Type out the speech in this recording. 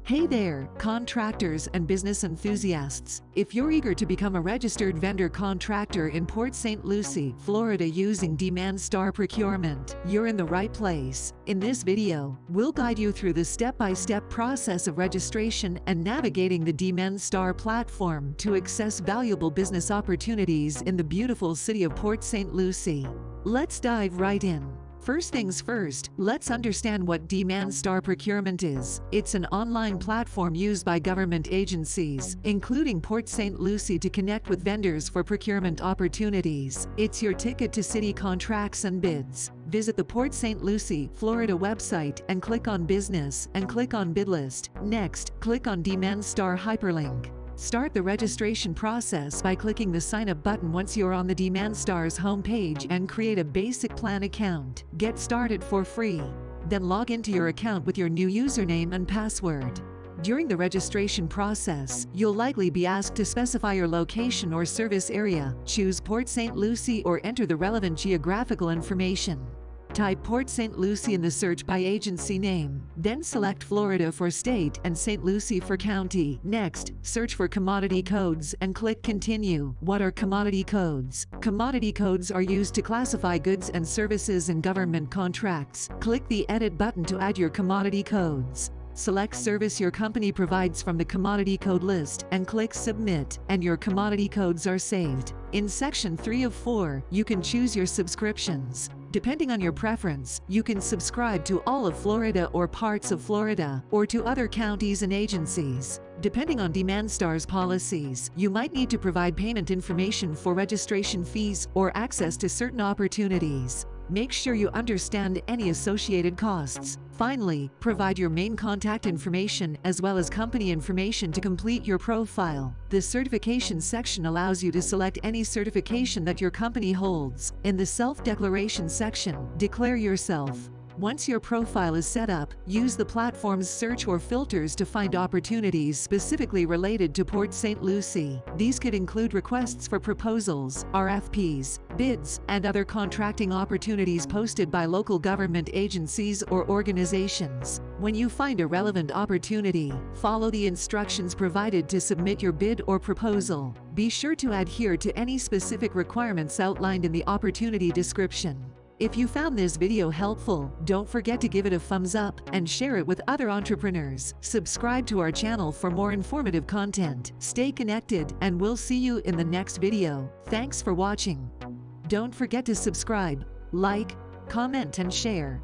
Hey there, contractors and business enthusiasts. If you're eager to become a registered vendor contractor in Port St. Lucie, Florida using DemandStar procurement, you're in the right place. In this video, we'll guide you through the step-by-step process of registration and navigating the DemandStar platform to access valuable business opportunities in the beautiful city of Port St. Lucie. Let's dive right in. First things first, let's understand what DemandStar procurement is. It's an online platform used by government agencies, including Port St. Lucie, to connect with vendors for procurement opportunities. It's your ticket to city contracts and bids. Visit the Port St. Lucie, Florida website and click on Business and click on Bid List. Next, click on DemandStar hyperlink. Start the registration process by clicking the Sign Up button once you're on the DemandStar's homepage and create a basic plan account. Get started for free. Then log into your account with your new username and password. During the registration process, you'll likely be asked to specify your location or service area. Choose Port St. Lucie or enter the relevant geographical information. Type Port St. Lucie in the search by agency name. Then select Florida for state and St. Lucie for county. Next, search for commodity codes and click Continue. What are commodity codes? Commodity codes are used to classify goods and services in government contracts. Click the Edit button to add your commodity codes. Select service your company provides from the commodity code list and click Submit, and your commodity codes are saved. In Section 3 of 4, you can choose your subscriptions. Depending on your preference, you can subscribe to all of Florida or parts of Florida, or to other counties and agencies. Depending on DemandStar's policies, you might need to provide payment information for registration fees or access to certain opportunities. Make sure you understand any associated costs. Finally, provide your main contact information as well as company information to complete your profile. The certification section allows you to select any certification that your company holds. In the self-declaration section, declare yourself. Once your profile is set up, use the platform's search or filters to find opportunities specifically related to Port St. Lucie. These could include requests for proposals, RFPs, bids, and other contracting opportunities posted by local government agencies or organizations. When you find a relevant opportunity, follow the instructions provided to submit your bid or proposal. Be sure to adhere to any specific requirements outlined in the opportunity description. If you found this video helpful, don't forget to give it a thumbs up and share it with other entrepreneurs. Subscribe to our channel for more informative content. Stay connected, and we'll see you in the next video. Thanks for watching. Don't forget to subscribe, like, comment, and share.